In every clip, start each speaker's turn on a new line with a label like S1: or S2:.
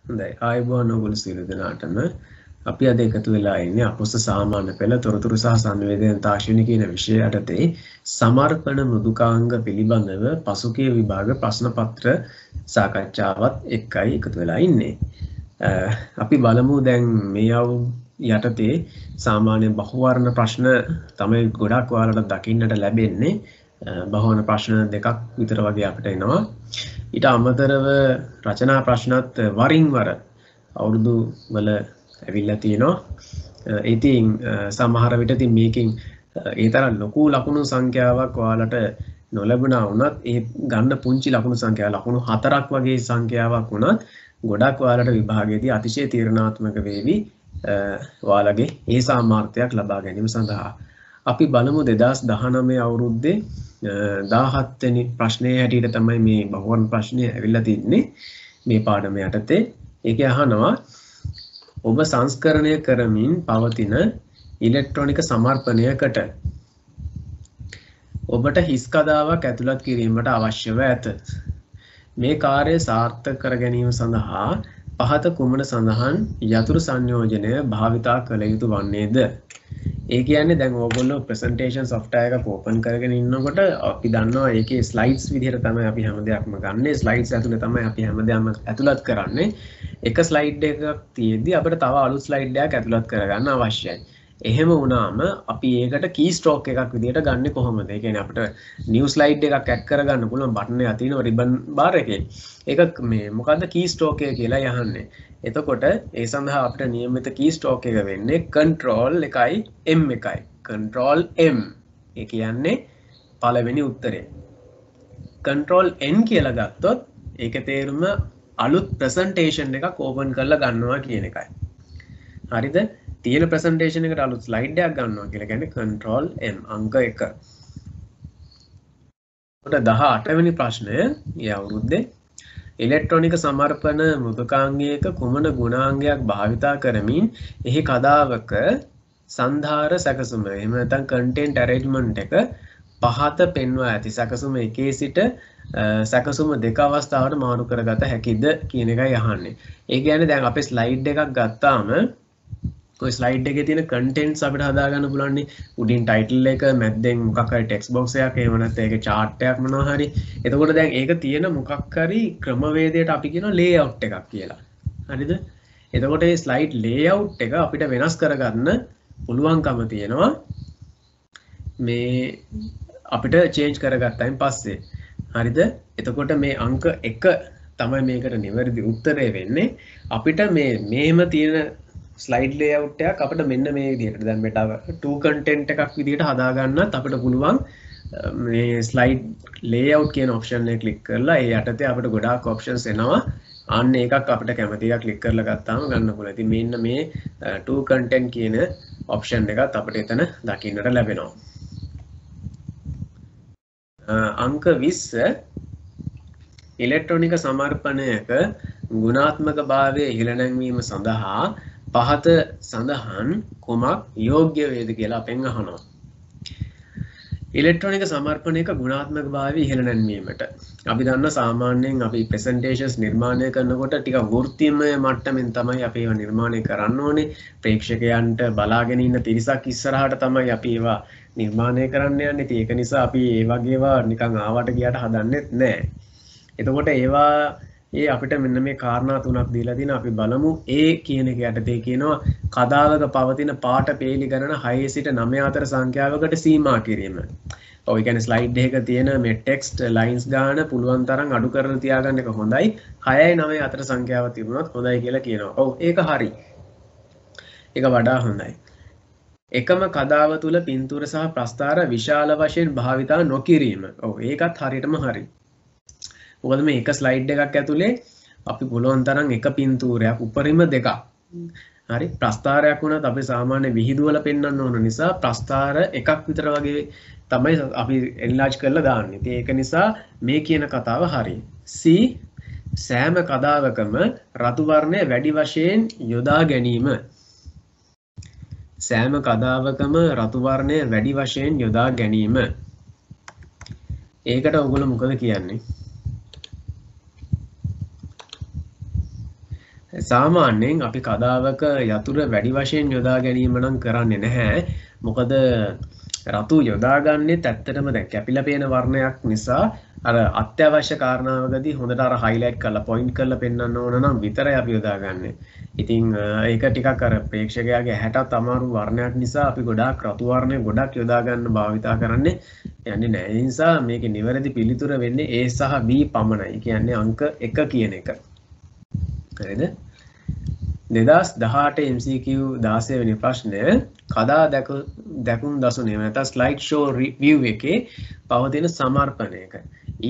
S1: හොඳයි ආයුබෝවන් ඔයගොල්ලෝ සියලු දෙනාටම අපි අද එකතු වෙලා ඉන්නේ අපොස්ස සාමාන්‍ය පෙළ තොරතුරු සහ සංවේදන තාක්ෂණික කියන විෂය යටතේ සමර්පණ මෘදුකාංග පිළිබඳව පසුගිය විභාග ප්‍රශ්න පත්‍ර සාකච්ඡාවත් එක්කයි එකතු වෙලා ඉන්නේ. අපි බලමු දැන් මේ යටතේ සාමාන්‍ය බහුවර්ණ ප්‍රශ්න තමයි ගොඩක් ඔයාලට දකින්නට ලැබෙන්නේ. බහුවර්ණ ප්‍රශ්න දෙකක් විතර වගේ අපිට එනවා. ඊට අමතරව රචනා ප්‍රශ්නත් වරින් වර අවුරුදු වල ඇවිල්ලා තියෙනවා. ඉතින් සමහර විට ඉතින් මේකෙන් ඒ තරම් ලොකු ලකුණු සංඛ්‍යාවක් ඔයාලට නොලැබුණා වුණත් ඒ ගන්න පුංචි ලකුණු සංඛ්‍යාව ලකුණු 4ක් වගේ සංඛ්‍යාවක් වුණත් ගොඩක් ඔයාලට විභාගයේදී අතිශය තීරණාත්මක වේවි ඔයාලගේ ඒ සාමර්ථ්‍යයක් ලබා ගැනීම සඳහා. අපි බලමු 2019 අවුරුද්දේ 17 වෙනි ප්‍රශ්නයේ හැටියට තමයි මේ බහුවර්ණ ප්‍රශ්නය ඇවිල්ලා තින්නේ මේ පාඩම යටතේ. ඒකේ අහනවා ඔබ සංස්කරණය කරමින් පවතින ඉලෙක්ට්‍රොනික සමර්පණයකට ඔබට හිස් කතාවක් ඇතුළත් කිරීමට අවශ්‍යව ඇත. මේ කාර්යය සාර්ථක කර ගැනීම සඳහා පහත කුමන සඳහන් යතුරු සංයෝජනය භාවිතා කළ යුතු වන්නේද? ඒ කියන්නේ දැන් ඕගොල්ලෝ ප්‍රසන්ටේෂන් software එකක් ඕපන් කරගෙන ඉන්නකොට අපි දන්නවා ඒකේ ස්ලයිඩ්ස් විදිහට තමයි අපි හැම දෙයක්ම ගන්නෙ. ස්ලයිඩ්ස් ඇතුලේ තමයි අපි හැම දෙයක්ම ඇතුළත් කරන්නේ. එක ස්ලයිඩ් එකක් තියෙද්දි අපිට තව අලුත් ස්ලයිඩ් එකක් ඇතුළත් කරගන්න අවශ්‍යයි. එහෙම වුණාම අපි ඒකට key stroke එකක් විදිහට ගන්නෙ කොහොමද? ඒ කියන්නේ අපිට new slide එකක් add කරගන්න පුළුවන් බටන් එකක් තියෙනවා ribbon bar එකේ. ඒක මේ මොකද්ද key stroke එක කියලා යහන්නේ. එතකොට ඒ සඳහා අපිට නියමිත key stroke එක වෙන්නේ control එකයි m එකයි. control m. ඒ කියන්නේ පළවෙනි උත්තරේ. control n කියලා ගත්තොත් ඒකේ තේරුම අලුත් presentation එකක් open කරලා ගන්නවා කියන එකයි. හරිද? තියෙන presentation එකට අලුත් slide එකක් ගන්නවා කියලා කියන්නේ control m අංක 1. කොට 18 වෙනි ප්‍රශ්නය ඒ අවුරුද්දේ ඉලෙක්ට්‍රොනික සමර්පණ මෘදුකාංගයක කුමන ගුණාංගයක් භාවිතා කරමින් එහි කතාවක සන්ධාර සැකසුම එහෙම නැත්නම් content arrangement එක පහත පෙන්වා ඇති සැකසුම එකේ සිට සැකසුම දෙක අවස්ථාවට මාරු කරගත හැකිද කියන එකයි අහන්නේ. ඒ කියන්නේ දැන් අපේ slide එකක් ගත්තාම ඔය ස්ලයිඩ් එකේ තියෙන කන්ටෙන්ට්ස් අපිට හදාගන්න පුළුවන් නේ. උඩින් ටයිටල් එක මැද්දෙන් මොකක් හරි ටෙක්ස්ට් බොක්ස් එකක් එහෙම නැත්නම් ඒක chart එකක් මොනවා හරි. එතකොට දැන් ඒක තියෙන මොකක් හරි ක්‍රමවේදයට අපි කියනවා layout එකක් කියලා. හරිද? එතකොට මේ ස්ලයිඩ් layout එක අපිට වෙනස් කරගන්න පුළුවන්කම තියෙනවා. මේ අපිට change කරගත්තායින් පස්සේ. හරිද? එතකොට මේ අංක 1 තමයි මේකට නිවැරදි උත්තරය වෙන්නේ. අපිට මේම තියෙන ස්ලයිඩ් ලේඅවුට් එකක් අපිට මෙන්න මේ විදිහට දැන් මෙතන 2 කන්ටෙන්ට් එකක් විදිහට හදා ගන්නත් අපිට පුළුවන් මේ ස්ලයිඩ් ලේඅවුට් කියන ඔප්ෂන් එක ක්ලික් කරලා ඒ යටතේ අපිට ගොඩාක් ඔප්ෂන්ස් එනවා. අන්න එකක් අපිට කැමති එකක් ක්ලික් කරලා ගත්තාම ගන්න පුළුවන්. ඉතින් මෙන්න මේ 2 කන්ටෙන්ට් කියන ඔප්ෂන් එකත් අපිට එතන දකින්නට ලැබෙනවා. අංක 20 ඉලෙක්ට්‍රොනික සමර්පණයක ගුණාත්මක භාවය ඉහළ නැංවීම සඳහා පහත සඳහන් කුමක් යෝග්‍ය වේද කියලා අපෙන් අහනවා. ඉලෙක්ට්‍රොනික සමර්පණයක ගුණාත්මක භාවය ඉහළ නැංවීමට අපි දන්න සාමාන්‍යයෙන් අපි ප්‍රසන්ටේෂන්ස් නිර්මාණය කරනකොට ටික වෘත්තීයමය මට්ටමින් තමයි අපි ඒවා නිර්මාණය කරන්න ඕනේ. ප්‍රේක්ෂකයන්ට බලාගෙන ඉන්න තිරසක් ඉස්සරහට තමයි අපි ඒවා නිර්මාණය කරන්න යන්නේ. ඉතින් ඒක නිසා අපි ඒ වගේ ඒවා නිකන් ආවට ගියට හදන්නෙත් නැහැ. එතකොට ඒවා අපිට මෙන්න මේ කාරණා තුනක් දීලා තිනවා. අපි බලමු A කියන එක යටතේ කියනවා කතාවක පවතින පාට පේලි ගණන 6 සිට 9 අතර සංඛ්‍යාවකට සීමා කිරීම. ඔව් ඒ කියන්නේ ස්ලයිඩ් එකක තියෙන මේ ටෙක්ස්ට් ලයින්ස් ගාන පුළුවන් තරම් අඩු කරලා තියාගන්න එක හොඳයි. 6යි 9යි අතර සංඛ්‍යාව තිබුණොත් හොඳයි කියලා කියනවා. ඔව් ඒක හරි. ඒක වඩා හොඳයි. එකම කතාව තුල පින්තූර සහ ප්‍රස්ථාර විශාල වශයෙන් භාවිතා නොකිරීම. ඔව් ඒකත් හරියටම හරි. මොකද මේ එක ස්ලයිඩ් එකක් ඇතුලේ අපි පුළුවන් තරම් එක පින්තූරයක් උපරිම දෙකක් හරි ප්‍රස්ථාරයක් වුණත් අපි සාමාන්‍ය විහිදුවල පෙන්වන්න ඕන නිසා ප්‍රස්ථාර එකක් විතර වගේ තමයි අපි එන්ලාර්ජ් කරලා දාන්නේ. ඉතින් ඒක නිසා මේ කියන කතාව හරි. C සෑම කතාවකම රතු වර්ණය වැඩි වශයෙන් යොදා ගැනීම. සෑම කතාවකම රතු වර්ණය වැඩි වශයෙන් යොදා ගැනීම. ඒකට ඔයගොල්ලෝ මොකද කියන්නේ? සාමාන්‍යයෙන් අපි කදාවක යතුර වැඩි වශයෙන් යොදා ගැනීම නම් කරන්නේ නැහැ. මොකද රතු යොදාගන්නෙත් ඇත්තටම දැන් කැපිලා පේන වර්ණයක් නිසා අර අත්‍යවශ්‍ය කාරණාවකදී හොඳට අර හයිලයිට් කරලා පොයින්ට් කරලා පෙන්වන්න ඕන නම් විතරයි අපි යොදාගන්නේ. ඉතින් ඒක ටිකක් අර ප්‍රේක්ෂකයාගේ ඇහැටත් අමාරු වර්ණයක් නිසා අපි ගොඩාක් රතු වර්ණය ගොඩක් යොදා ගන්න භාවිතා කරන්නේ යන්නේ නැහැ. ඒ නිසා මේකේ නිවැරදි පිළිතුර වෙන්නේ A සහ B පමණයි. කියන්නේ අංක 1 කියන එක. හරිද? 2018 MCQ 16 වෙනි ප්‍රශ්නය කදා දැකුම් දසුනේ නැත්නම් ස්ලයිඩ් ෂෝ රිවිව් එකේ පවතින සමර්පණයක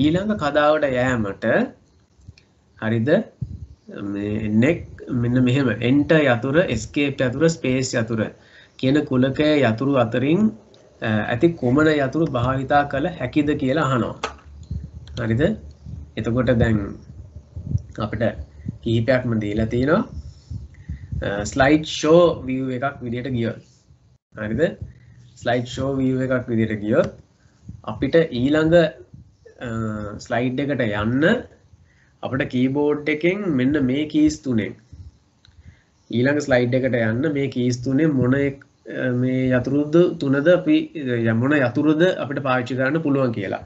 S1: ඊළඟ කදාවට යෑමට හරිද මේ නෙක් මෙන්න මෙහෙම enter යතුර escape යතුර space යතුර කියන කුලකයේ යතුරු අතරින් ඇති කුමන යතුරු භාවිතා කළ හැකිද කියලා අහනවා. හරිද? එතකොට දැන් අපිට කීපයක්ම දීලා තියෙනවා. ස්ලයිඩ් ෂෝ view එකක් විදිහට ගියොත් හරිද ස්ලයිඩ් ෂෝ view එකක් විදිහට ගියොත් අපිට ඊළඟ ස්ලයිඩ් එකට යන්න අපිට කීබෝඩ් එකෙන් මෙන්න මේ කීස් තුනෙන් ඊළඟ ස්ලයිඩ් එකට යන්න මේ කීස් තුනේ මොන මේ යතුරුද තුනද අපි මොන යතුරුද අපිට පාවිච්චි කරන්න පුළුවන් කියලා.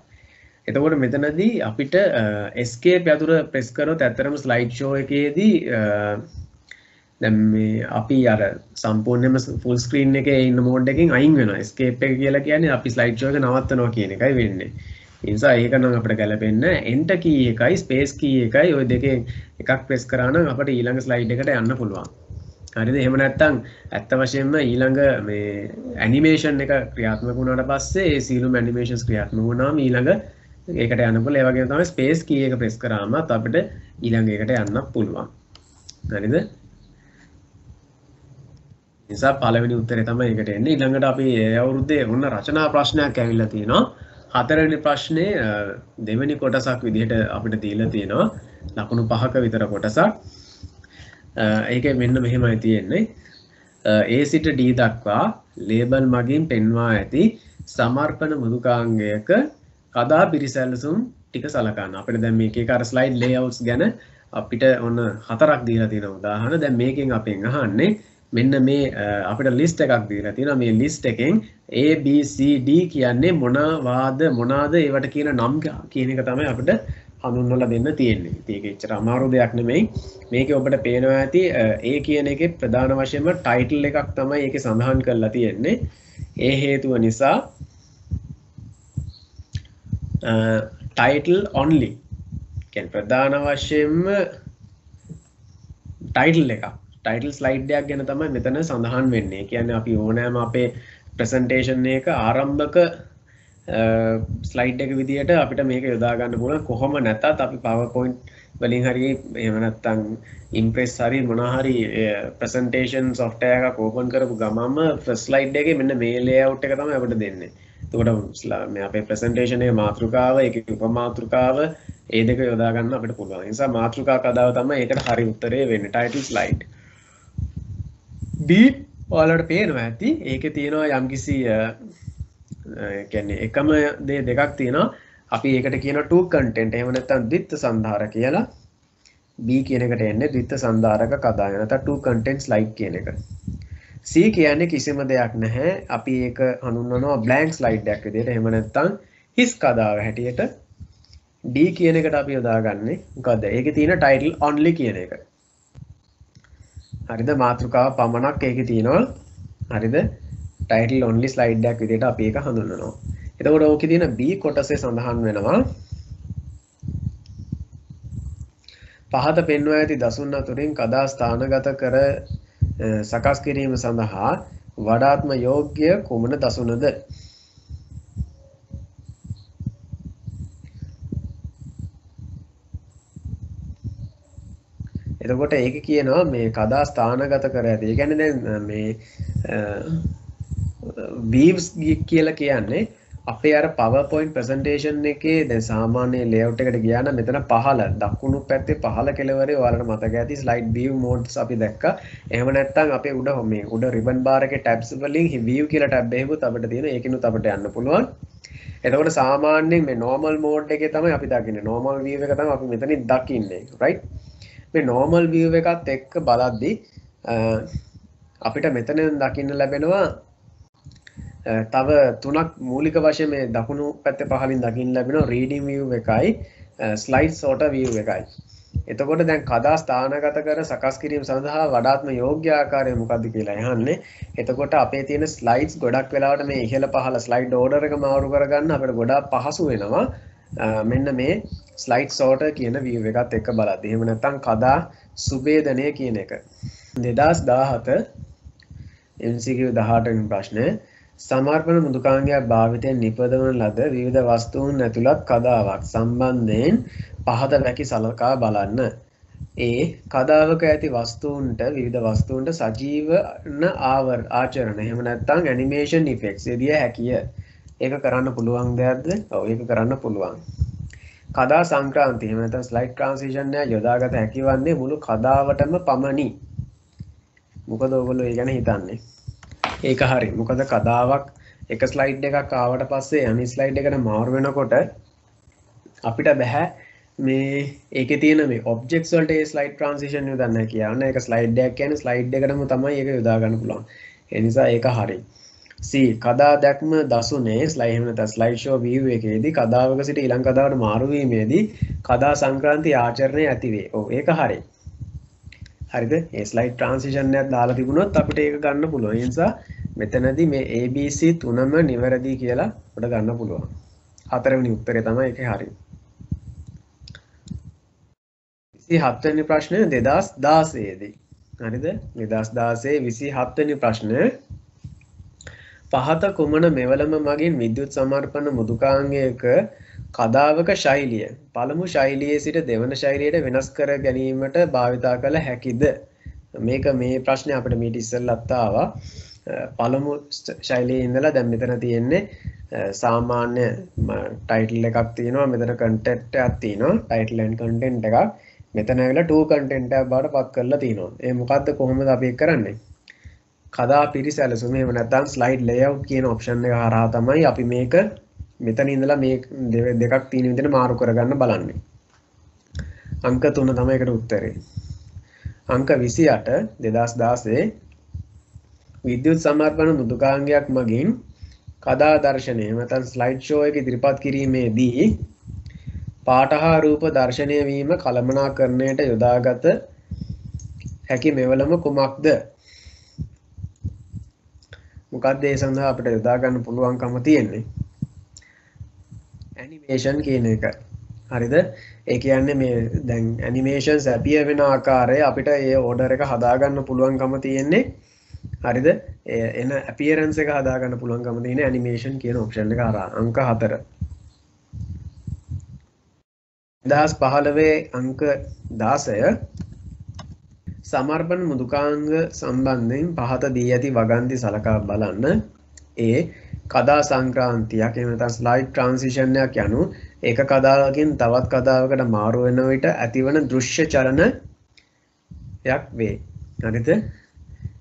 S1: එතකොට මෙතනදී අපිට escape යතුර press කරොත් ඇත්තටම ස්ලයිඩ් ෂෝ එකේදී දැන් මේ අපි අර සම්පූර්ණයෙන්ම ෆුල් ස්ක්‍රීන් එකේ ඉන්න මෝඩ් එකෙන් අයින් වෙනවා. escape එක කියලා කියන්නේ අපි ස්ලයිඩ් ෂෝ එක නවත්තනවා කියන එකයි වෙන්නේ. ඒ නිසා ඒක නම් අපිට ගැලපෙන්නේ enter key එකයි space key එකයි ওই දෙකෙන් එකක් press කරා නම් අපිට ඊළඟ slide එකට යන්න පුළුවන්. හරිද? එහෙම නැත්නම් ඇත්ත වශයෙන්ම ඊළඟ මේ animation එක ක්‍රියාත්මක වුණාට පස්සේ ඒ සියලුම animations ක්‍රියාත්මක වුණාම ඊළඟ ඒකට යන්න පුළුවන්. ඒ වගේම තමයි space key එක press කරාම අපිට ඊළඟ එකට යන්න පුළුවන්. හරිද? නිසා පළවෙනි උත්තරේ තමයි ඒකට එන්නේ. ඊළඟට අපි අවුරුද්දේ මොන රචනා ප්‍රශ්නයක් ඇවිල්ලා තියෙනවා. හතරවෙනි ප්‍රශ්නේ දෙවෙනි කොටසක් විදිහට අපිට දීලා තියෙනවා. ලකුණු 5ක විතර කොටසක්. ඒකේ මෙන්න මෙහෙමයි තියෙන්නේ. A සිට D දක්වා ලේබල් මගින් පෙන්වා ඇති සමර්පණ මෘදුකාංගයක කදා පිරිසැලසුම් ටික සලකන්න. අපිට දැන් මේකේ අර ස්ලයිඩ් ලේඅවුට්ස් ගැන අපිට ඔන්න හතරක් දීලා තියෙනවා උදාහරණ. දැන් මේකෙන් අපෙන් අහන්නේ මෙන්න මේ අපිට ලිස්ට් එකක් දීලා තියෙනවා. මේ ලිස්ට් එකෙන් A B C D කියන්නේ මොනවාද ඒවට කියන නම් කියන එක තමයි අපිට හඳුන්වලා දෙන්න තියෙන්නේ. ඉතින් ඒක එච්චර අමාරු දෙයක් නෙමෙයි. මේකේ ඔබට පේනවා ඇති A කියන එකේ ප්‍රධාන වශයෙන්ම ටයිටල් එකක් තමයි ඒකේ සඳහන් කරලා තියෙන්නේ. ඒ හේතුව නිසා title only කියන්නේ ප්‍රධාන වශයෙන්ම ටයිටල් එකක් ටයිටල් ස්ලයිඩ් එකක් ගැන තමයි මෙතන සඳහන් වෙන්නේ. කියන්නේ අපි ඕනෑම අපේ ප්‍රසන්ටේෂන් එක ආරම්භක ස්ලයිඩ් එක විදියට අපිට මේක යොදා ගන්න පුළුවන්. කොහොම නැතත් අපි PowerPoint වලින් හරි එහෙම නැත්නම් Impress හරි මොනවා හරි ප්‍රසන්ටේෂන් software එකක් ඕපන් කරපු ගමන්ම first slide එකේ මෙන්න මේ layout එක තමයි අපිට දෙන්නේ. එතකොට මේ අපේ ප්‍රසන්ටේෂන් එකේ මාතෘකාව, ඒකේ උපමාතෘකාව ඒ දෙක යොදා ගන්න අපිට පුළුවන්. ඒ නිසා මාතෘකා කතාව තමයි ඒකට හරි උත්තරේ වෙන්නේ. title slide. B ඔයාලට පේනවා ඇති. ඒකේ තියෙනවා යම්කිසි කියන්නේ එකම දේ දෙකක් තියෙනවා. අපි ඒකට කියනවා to content. එහෙම නැත්නම් ද්විත්ව සන්ධාර කියලා. B කියන එකට එන්නේ ද්විත්ව සන්ධාරක කතාව. නැත්නම් to content slide කියන එක. C කියන්නේ කිසිම දෙයක් නැහැ. අපි ඒක හඳුන්වනවා blank slide එකක් විදිහට. එහෙම නැත්නම් හිස් කතාව හැටියට. D කියන එකට අපි යොදාගන්නේ මොකද්ද? ඒකේ තියෙන title only කියන එක. හරිද? මාතෘකාව පමණක් ඒකේ තියෙනවා. හරිද? title only slide එකක් විදිහට අපි ඒක හඳුන්වනවා. එතකොට ඕකේ තියෙන B කොටසේ සඳහන් වෙනවා පහත පෙන්වා ඇති දසුන් අතුරින් කදා ස්ථානගත කර සකස් කිරීම සඳහා වඩාත්ම යෝග්‍ය කුමන දසුනද? එතකොට ඒක කියනවා මේ කදා ස්ථානගත කර ඇති. ඒ කියන්නේ දැන් මේ weaves කියලා කියන්නේ අපේ අර PowerPoint presentation එකේ දැන් සාමාන්‍ය layout එකට ගියා නම් මෙතන පහළ දකුණු පැත්තේ පහළ කෙළවරේ ඔයාලට මතක ඇති slide view modes අපි දැක්කා. එහෙම නැත්නම් අපේ උඩ ribbon bar එකේ tabs වලින් view කියලා tab එකකුත් අපිට තියෙනවා. ඒකිනුත් අපිට යන්න පුළුවන්. එතකොට සාමාන්‍යයෙන් මේ normal mode එකේ තමයි අපි දකින්නේ. normal view එක තමයි අපි මෙතනින් දකින්නේ. right? මේ normal view එකත් එක්ක බලද්දී අපිට මෙතන දකින්න ලැබෙනවා තව තුනක් මූලික වශයෙන් මේ දකුණු පැත්තේ පහළින් දකින්න ලැබෙනවා reading view එකයි slide sorter view එකයි. එතකොට දැන් කදා ස්ථානගත කර සකස් කිරීම සඳහා වඩාත්ම යෝග්‍ය ආකාරය මොකක්ද කියලා අහන්නේ. එතකොට අපේ තියෙන slides ගොඩක් වෙලාවට මේ ඉහළ පහළ slide order එක මාරු කරගන්න අපිට ගොඩාක් පහසු වෙනවා. මෙන්න මේ slide sorter කියන view එකත් එක්ක බලද්දී. එහෙම නැත්නම් කදා සුබේදනය කියන එක. 2017 MCQ 18 වෙනි ප්‍රශ්නය සමර්පණ මෘදුකාංගයක් භාවිතයෙන් නිපදවන ලද විවිධ වස්තුන් ඇතුළත් කදාවක් සම්බන්ධයෙන් පහත වැකි සලකා බලන්න. ඒ කදාවක ඇති වස්තුන්ට විවිධ වස්තුන්ට සජීවන ආචරණ එහෙම නැත්නම් ඇනිමේෂන් ඉෆෙක්ට්ස් යෙදිය හැකිය. ඒක කරන්න පුළුවන් දෙයක්ද? ඔව් ඒක කරන්න පුළුවන්. කදා සංක්‍රාන්තිය එහෙම නැත්නම් ස්ලයිඩ් ට්‍රාන්සිෂන් එක යොදාගත හැකි වන්නේ මුළු කදාවටම පමණි. මොකද ඔයගොල්ලෝ ඒ ගැන හිතන්නේ? ඒක හරි. මොකද කදාවක් එක ස්ලයිඩ් එකක් ආවට පස්සේ අනිත් ස්ලයිඩ් එකට මාරු වෙනකොට අපිට බෑ මේ ඒකේ තියෙන මේ ඔබ්ජෙක්ට්ස් වලට ඒ ස්ලයිඩ් ට්‍රාන්සිෂන් යොදන්න කියන්නේ. ඒක ස්ලයිඩ් එකක් කියන්නේ ස්ලයිඩ් එකටම තමයි ඒක යොදා ගන්න පුළුවන්. ඒ නිසා ඒක හරි. C කදා දැක්ම දසුනේ ස්ලයිඩ් එහෙම නැත්නම් ස්ලයිඩ් ෂෝ view එකේදී කදාවක සිට ඊළඟ කදාවට මාරු වීමේදී කදා සංක්‍රාන්ති ආචරණය ඇති වේ. ඔව් ඒක හරි. හරිද? ඒ ස්ලයිඩ් ට්‍රාන්සිෂන් එකක් දාලා තිබුණොත් අපිට ඒක ගන්න පුළුවන්. ඒ නිසා මෙතනදී මේ ABC තුනම නිවැරදි කියලා අපිට ගන්න පුළුවන්. හතරවෙනි උත්තරේ තමයි ඒකේ හරි. 27 වෙනි ප්‍රශ්නය 2016 දී. හරිද? 2016 27 වෙනි ප්‍රශ්නය පහත කුමන මෙවලම මගින් විද්‍යුත් සමර්පණ මෘදුකාංගයක කදාවක ශෛලිය පළමු ශෛලියේ සිට දෙවන ශෛලියට වෙනස් කර ගැනීමට භාවිතා කළ හැකිද? මේක මේ ප්‍රශ්නේ අපිට මීට ඉස්සෙල්ලත් ආවා. පළමු ශෛලියේ ඉඳලා දැන් මෙතන තියෙන්නේ සාමාන්‍ය ටයිටල් එකක් තියෙනවා, මෙතන කන්ටෙන්ට් එකක් තියෙනවා, ටයිටල් ඇන්ඩ් කන්ටෙන්ට් එකක්. මෙතන ඇවිල්ලා ටූ කන්ටෙන්ට් එකක් බවට පත් කරලා තියෙනවා. ඒ මොකද්ද කොහොමද අපි ඒක කරන්නේ? කදා පිරිසැලසුම එහෙම නැත්නම් ස්ලයිඩ් ලේඅවුට් කියන ඔප්ෂන් එක හරහා තමයි අපි මේක මෙතන ඉඳලා මේ දෙකක් තියෙන විදිහට මාරු කරගන්න බලන්නේ. අංක 3 තමයි ඒකට උත්තරේ. අංක 28 2016 විද්‍යුත් සමර්පණ මෘදුකාංගයක් මගින් කදා දර්ශනය නැත්නම් ස්ලයිඩ් ෂෝ එක ඉදිරිපත් කිරීමේදී පාට හා රූප දර්ශනය වීම කළමනාකරණයට යොදාගත හැකි මෙවලම කුමක්ද? මොකක්ද ඒ සඳහා අපිට යොදා ගන්න පුළුවන්කම තියෙන්නේ? ඇනිමේෂන් කියන එක. හරිද? ඒ කියන්නේ මේ දැන් ඇනිමේෂන්ස් අපියර් වෙන ආකාරය අපිට ඒ ඕඩර් එක හදා ගන්න පුළුවන්කම තියෙන්නේ. හරිද? එන අපියරන්ස් එක හදා ගන්න පුළුවන්කම තියෙන ඇනිමේෂන් කියන ඔප්ෂන් එක හරහා. අංක 4. 2015 අංක 16 සමර්පණ මෘදුකාංග සම්බන්ධයෙන් පහත දී ඇති වගන්ති සලකා බලන්න. ඒ කදා සංක්‍රාන්තියක් එහෙම නැත්නම් ස්ලයිඩ් ට්‍රාන්සිෂන් එකක් යනු ඒක කදාවකින් තවත් කදාවකට මාරු වෙන විට ඇතිවන දෘශ්‍ය චලනයක් වේ. හරිද?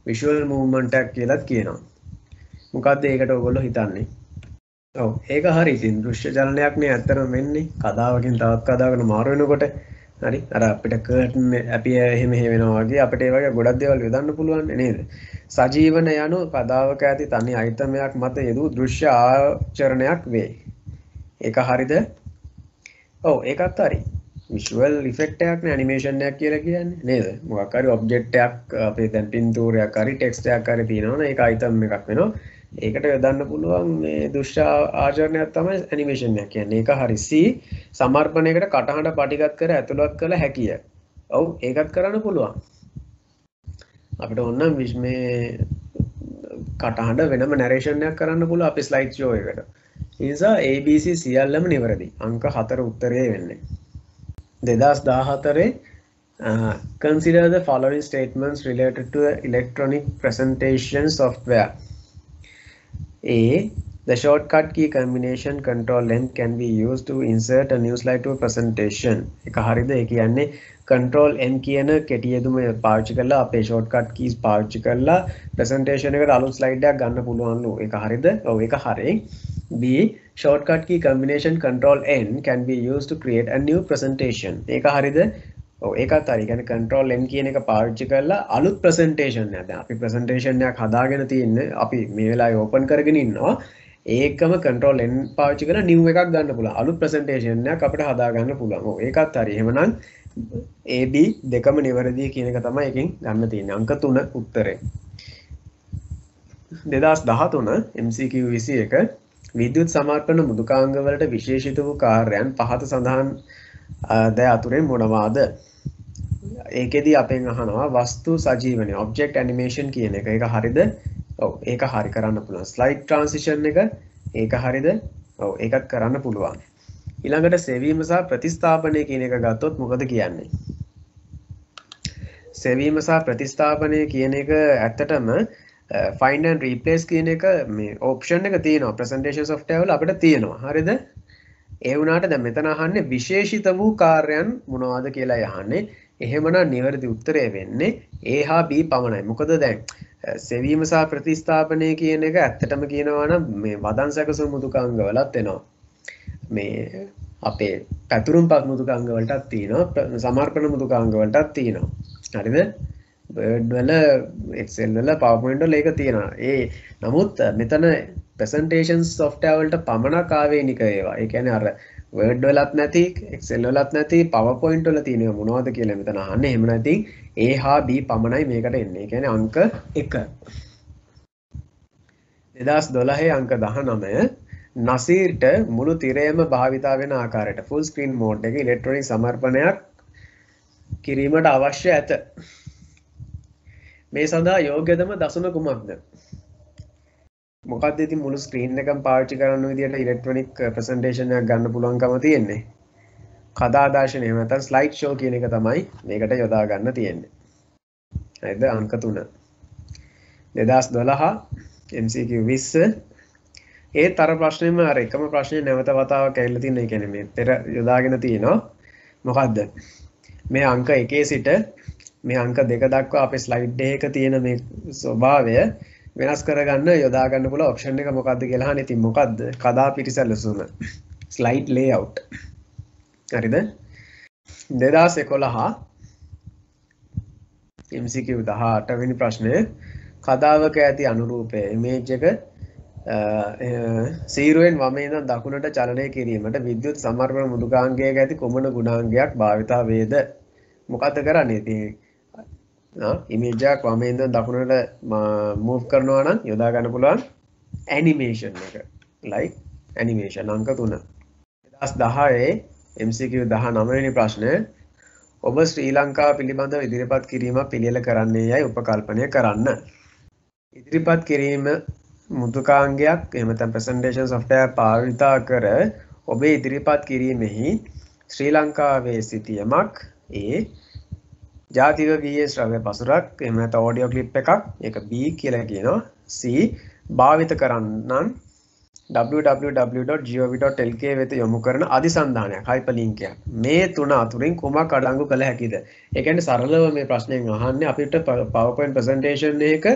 S1: විෂුවල් මූව්මන්ට් එකක් කියලාත් කියනවා. මොකද්ද ඒකට ඔයගොල්ලෝ හිතන්නේ? ඔව් ඒක හරි. ඉතින් දෘශ්‍ය චලනයක් නේ ඇත්තටම වෙන්නේ කදාවකින් තවත් කදාවකට මාරු වෙනකොට. හරි අර අපිට කර්ටන් අපි එහෙම වෙනවා වගේ අපිට ඒ වගේ ගොඩක් දේවල් යොදන්න පුළුවන් නේද? සජීවන යනු කදාවක ඇති තනි අයිතමයක් මත යෙදූ දෘශ්‍ය ආචරණයක් වේ. ඒක හරිද? ඔව් ඒකත් හරි. විෂුවල් ඉෆෙක්ට් එකක් නේ ඇනිමේෂන් එකක් කියලා කියන්නේ නේද? මොකක් හරි ඔබ්ජෙක්ට් එකක් අපේ දැන් පින්තූරයක් හරි ටෙක්ස්ට් එකක් හරි තියෙනවනේ ඒක අයිතම් එකක් වෙනවා. ඒකට යොදන්න පුළුවන් මේ දෘශ්‍ය ආචරණයක් තමයි ඇනිමේෂන් එක කියන්නේ. ඒක හරි. C සමර්පණයකට කටහඬ පටිගත කර ඇතුළත් කළ හැකිය. ඔව් ඒකත් කරන්න පුළුවන්. අපිට ඕන නම් මේ කටහඬ වෙනම නැරේෂන් එකක් කරන්න පුළුවන් අපේ ස්ලයිඩ් ෂෝ එකට. ඒ නිසා ABC සියල්ලම නිවැරදි. අංක 4 උත්තරේ වෙන්නේ. 2014 consider the following statements related to electronic presentation software. A. The shortcut key combination control N can be used to insert a new slide to a presentation. එක හරිද? ඒ කියන්නේ control N කියන කෙටි යෙදුම පාවිච්චි කරලා අපේ shortcut keys පාවිච්චි කරලා presentation එකට අලුත් slide එකක් ගන්න පුළුවන්ලු. ඒක හරිද? ඔව් ඒක හරි. B. Shortcut key combination control N can be used to create a new presentation. ඒක හරිද? ඔව් ඒකත් හරි. කියන්නේ control n කියන එක පාවිච්චි කරලා අලුත් presentation එකක්. දැන් අපි presentation එකක් හදාගෙන තියන්නේ අපි මේ වෙලාවේ open කරගෙන ඉන්නවා. ඒකම control n පාවිච්චි කරලා new එකක් ගන්න පුළුවන්. අලුත් presentation එකක් අපිට හදා ගන්න පුළුවන්. ඔව් ඒකත් හරි. එහෙමනම් AB දෙකම නිවැරදි කියන එක තමයි එකෙන් ගන්න තියෙන්නේ. අංක 3 උත්තරේ. 2013 MCQ 21 විද්‍යුත් සමාර්පණ මෘදුකාංග වලට විශේෂිත වූ කාර්යයන් පහත සඳහන් ද අතුරෙන් මොනවාද? ඒකෙදි අපෙන් අහනවා වස්තු සජීවනය object animation කියන එක. ඒක හරිද? ඔව් ඒක හරි කරන්න පුළුවන්. slide transition එක ඒක හරිද? ඔව් ඒකත් කරන්න පුළුවන්. ඊළඟට සෙවීම සහ ප්‍රතිස්ථාපනය කියන එක ගත්තොත් මොකද කියන්නේ? සෙවීම සහ ප්‍රතිස්ථාපනය කියන එක ඇත්තටම find and replace කියන එක මේ option එක තියෙනවා presentation software වල අපිට තියෙනවා. හරිද? ඒ වුණාට දැන් මෙතන අහන්නේ විශේෂිත වූ කාර්යයන් මොනවද කියලා අහන්නේ. එහෙමනම් නිවැරදි උත්තරය වෙන්නේ A හා B පමණයි. මොකද දැන් සෙවීම සහ ප්‍රතිස්ථාපනය කියන එක ඇත්තටම කියනවා නම් මේ වදන් සැකසුම් මෘදුකාංග වලත් එනවා. මේ අපේ පැතුරුම්පත් මෘදුකාංග වලටත් තියෙනවා. සමර්පණ මෘදුකාංග වලටත් තියෙනවා. හරිද? Word වල Excel වල PowerPoint වල ඒක තියෙනවා. නමුත් මෙතන presentation software වලට පමණක් ආවේනික ඒවා. ඒ කියන්නේ අර Word වලත් නැති, Excel වලත් නැති, PowerPoint වල තියෙනවා මොනවද කියලා මෙතන අහන්නේ. එහෙම නැති A හා B පමණයි මේකට එන්නේ. ඒ කියන්නේ අංක 1. 2012 අංක 19 නසීර්ට මුළු තිරයම භාවිතා වෙන ආකාරයට full screen mode එකේ ඉලෙක්ට්‍රොනික සමර්පණයක් කිරීමට අවශ්‍ය ඇත. මේ සඳහා යෝග්‍යතම දසුන කුමක්ද? මොකක්ද ඉතින් මුළු ස්ක්‍රීන් එකම පාවිච්චි කරන විදිහට ඉලෙක්ට්‍රොනික ප්‍රසන්ටේෂන් එකක් ගන්න පුළුවන්කම තියෙන්නේ. කථාදාශනය එහෙම නැත්නම් ස්ලයිඩ් ෂෝ කියන එක තමයි මේකට යොදා ගන්න තියෙන්නේ. හරිද? අංක 3. 2012 MCQ 20 ඒතර ප්‍රශ්නෙම අර එකම ප්‍රශ්නේ නැවත වතාවක් ඇවිල්ලා තියෙන. ඒ කියන්නේ මේ පෙර යොදාගෙන තියෙනවා. මොකද්ද? මේ අංක 1 සිට මේ අංක 2 දක්වා අපේ ස්ලයිඩ් එකක තියෙන මේ ස්වභාවය වෙනස් කරගන්න යොදා ගන්න පුළුවන් ඔප්ෂන් එක මොකද්ද කියලා අහන්නේ. ඉතින් මොකද්ද? කදාපිටි සැලසුම. Slide layout. හරිද? 2011 MCQ 18 වෙනි ප්‍රශ්නය කදාවක ඇති අනුරූපය ඉමේජ් එක සීරුවෙන් වමේ ඉඳන් දකුණට චලනය කිරීමට විද්‍යුත් සමර්පණ මෘදුකාංගයක ඇති කුමන ගුණාංගයක් භාවිතා වේද? මොකද්ද කරන්නේ? ඉතින් ඉමේජ් එකක් වමේ ඉඳන් දකුණට මූව් කරනවා නම් යොදා ගන්න පුළුවන් ඇනිමේෂන් එක. like ඇනිමේෂන් අංක 3. 2010 MCQ 19 වෙනි ප්‍රශ්නය ඔබ ශ්‍රී ලංකාව පිළිබඳව ඉදිරිපත් කිරීම පිළියෙල කරන්නේ යයි උපකල්පනය කරන්න. ඉදිරිපත් කිරීම මෘදුකාංගයක් එහෙම නැත්නම් presentation software භාවිතා කර ඔබේ ඉදිරිපත් කිරීමෙහි ශ්‍රී ලංකාවේ සිටියමක් ජාතික ගීයේ ශ්‍රව්‍ය පසුරක් එහෙම නැත්නම් audio clip එකක් ඒක B කියලා කියනවා. C භාවිත කරන්නන් www.gov.lk වෙත යොමු කරන අධිසන්ධානයක් hyperlink එකක්. මේ තුන අතුරින් කුමක් අඩංගු කළ හැකිද? ඒ කියන්නේ සරලව මේ ප්‍රශ්නයෙන් අහන්නේ අපිට PowerPoint presentation එකක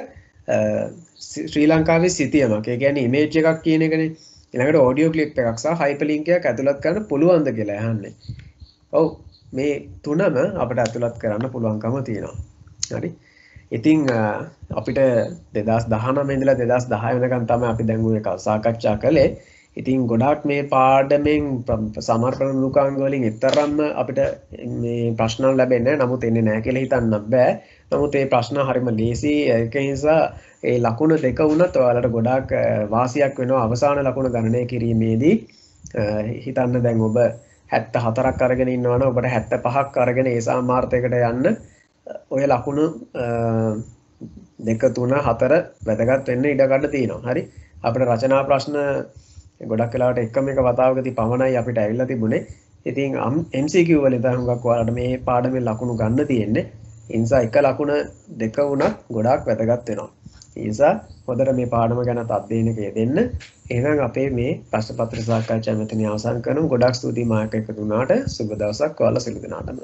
S1: ශ්‍රී ලංකාවේ සිටියමක්. ඒ කියන්නේ image එකක් කියන එකනේ. ඊළඟට audio clip එකක් සහ hyperlink එකක් ඇතුළත් කරන්න පුළුවන්ද කියලා අහන්නේ. ඔව් මේ තුනම අපිට ඇතුළත් කරන්න පුළුවන්කම තියෙනවා. හරි. ඉතින් අපිට 2019 ඉඳලා 2010 වෙනකන් තමයි අපි දැන් ඔය සාකච්ඡා කළේ. ඉතින් ගොඩාක් මේ පාඩමෙන් සමර්පණ මෘදුකාංග වලින් තරම්ම අපිට මේ ප්‍රශ්න ලැබෙන්නේ නැහැ. නමුත් එන්නේ නැහැ කියලා හිතන්නත් බෑ. නමුත් මේ ප්‍රශ්න හරිම ලේසි. ඒක නිසා ඒ ලකුණු දෙක වුණත් ඔයාලට ගොඩාක් වාසියක් වෙනවා අවසාන ලකුණ ගණනය කිරීමේදී. හිතන්න දැන් ඔබ 74ක් අරගෙන ඉන්නවනම් ඔබට 75ක් අරගෙන ඒ සාමාර්ථයකට යන්න ඔය ලකුණු 2 3 4 වැදගත් වෙන්න ඉඩ ගන්න තියෙනවා. හරි. අපිට රචනා ප්‍රශ්න ගොඩක් වෙලාවට එකම එක වතාවකදී පමණයි අපිට ඇවිල්ලා තිබුණේ. ඉතින් MCQ වලින් තමයි හුඟක් ඔයාලට මේ පාඩමේ ලකුණු ගන්න තියෙන්නේ. ඒ නිසා එක ලකුණ දෙක වුණත් ගොඩාක් වැදගත් වෙනවා. ඒ නිසා හොඳට මේ පාඩම ගැන අධ්‍යයනය දෙන්න. එහෙනම් අපේ මේ ප්‍රශ්න පත්‍ර සාකච්ඡාව මෙතන අවසන් කරමු. ගොඩාක් ස්තුතියි මාත් එක්ක දුන්නාට. සුබ දවසක් ඔයාලා සියලු දෙනාටම.